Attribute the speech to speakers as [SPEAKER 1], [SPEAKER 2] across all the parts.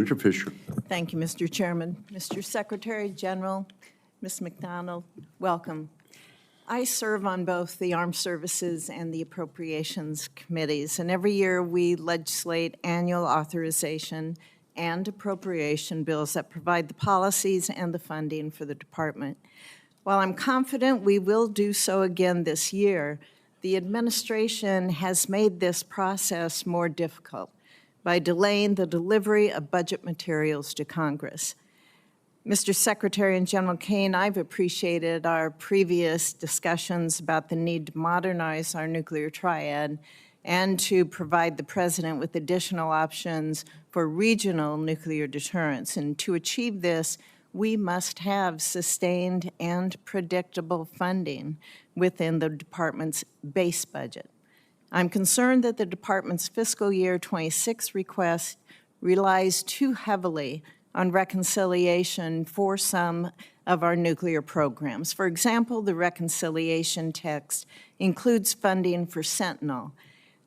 [SPEAKER 1] Mr. Fischer.
[SPEAKER 2] Thank you, Mr. Chairman. Mr. Secretary General, Ms. McDonald, welcome. I serve on both the Armed Services and the Appropriations Committees, and every year we legislate annual authorization and appropriation bills that provide the policies and the funding for the department. While I'm confident we will do so again this year, the administration has made this process more difficult by delaying the delivery of budget materials to Congress. Mr. Secretary and General Kane, I've appreciated our previous discussions about the need to modernize our nuclear triad and to provide the President with additional options for regional nuclear deterrence. And to achieve this, we must have sustained and predictable funding within the department's base budget. I'm concerned that the department's fiscal year 26 request relies too heavily on reconciliation for some of our nuclear programs. For example, the reconciliation text includes funding for Sentinel.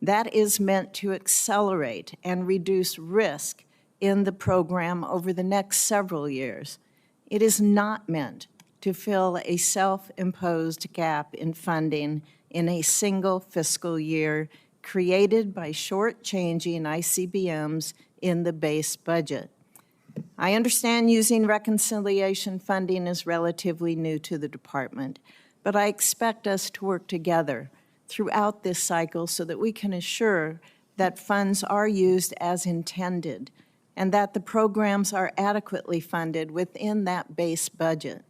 [SPEAKER 2] That is meant to accelerate and reduce risk in the program over the next several years. It is not meant to fill a self-imposed gap in funding in a single fiscal year created by short-changing ICBMs in the base budget. I understand using reconciliation funding is relatively new to the department, but I expect us to work together throughout this cycle so that we can assure that funds are used as intended and that the programs are adequately funded within that base budget.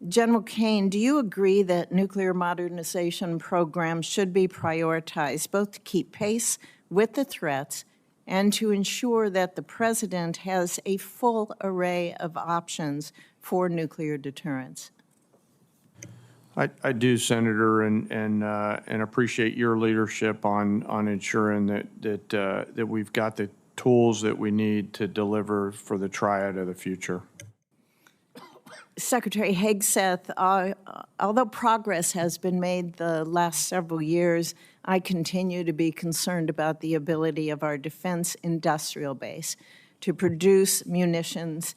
[SPEAKER 2] General Kane, do you agree that nuclear modernization programs should be prioritized both to keep pace with the threats and to ensure that the President has a full array of options for nuclear deterrence?
[SPEAKER 3] I do, Senator, and appreciate your leadership on ensuring that we've got the tools that we need to deliver for the triad of the future.
[SPEAKER 2] Secretary Hegseth, although progress has been made the last several years, I continue to be concerned about the ability of our defense industrial base to produce munitions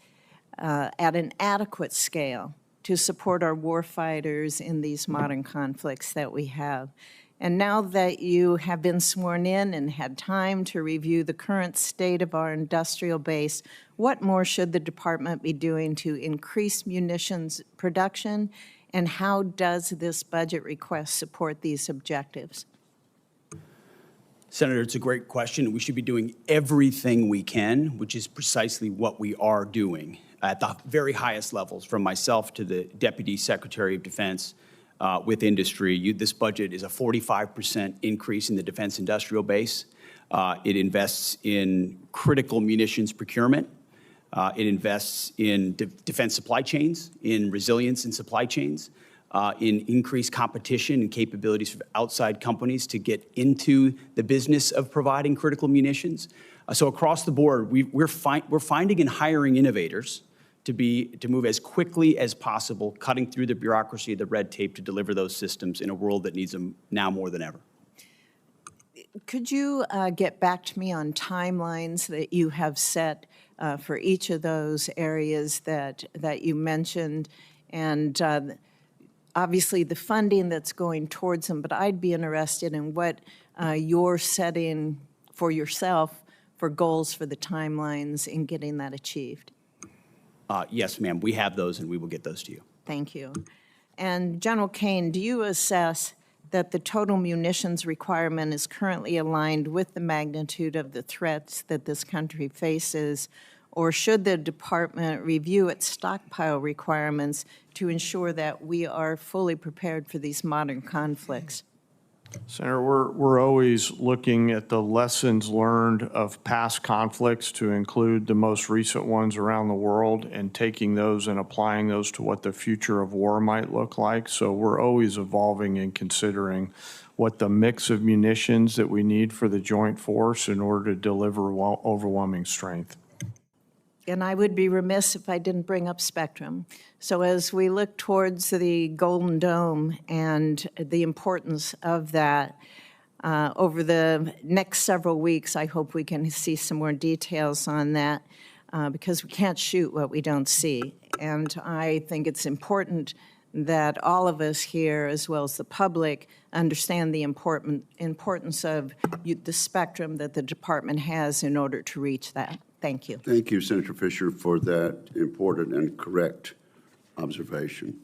[SPEAKER 2] at an adequate scale to support our warfighters in these modern conflicts that we have. And now that you have been sworn in and had time to review the current state of our industrial base, what more should the department be doing to increase munitions production, and how does this budget request support these objectives?
[SPEAKER 4] Senator, it's a great question. We should be doing everything we can, which is precisely what we are doing at the very highest levels, from myself to the Deputy Secretary of Defense. With industry, this budget is a 45% increase in the defense industrial base. It invests in critical munitions procurement. It invests in defense supply chains, in resilience in supply chains, in increased competition and capabilities for outside companies to get into the business of providing critical munitions. So across the board, we're finding and hiring innovators to move as quickly as possible, cutting through the bureaucracy, the red tape to deliver those systems in a world that needs them now more than ever.
[SPEAKER 2] Could you get back to me on timelines that you have set for each of those areas that you mentioned, and obviously the funding that's going towards them, but I'd be interested in what you're setting for yourself for goals for the timelines in getting that achieved.
[SPEAKER 4] Yes, ma'am, we have those and we will get those to you.
[SPEAKER 2] Thank you. And General Kane, do you assess that the total munitions requirement is currently aligned with the magnitude of the threats that this country faces, or should the department review its stockpile requirements to ensure that we are fully prepared for these modern conflicts?
[SPEAKER 3] Senator, we're always looking at the lessons learned of past conflicts to include the most recent ones around the world and taking those and applying those to what the future of war might look like. So we're always evolving and considering what the mix of munitions that we need for the joint force in order to deliver overwhelming strength.
[SPEAKER 2] And I would be remiss if I didn't bring up spectrum. So as we look towards the Golden Dome and the importance of that, over the next several weeks, I hope we can see some more details on that. because we can't shoot what we don't see. And I think it's important that all of us here, as well as the public, understand the importance of the spectrum that the department has in order to reach that. Thank you.
[SPEAKER 1] Thank you, Senator Fisher, for that important and correct observation.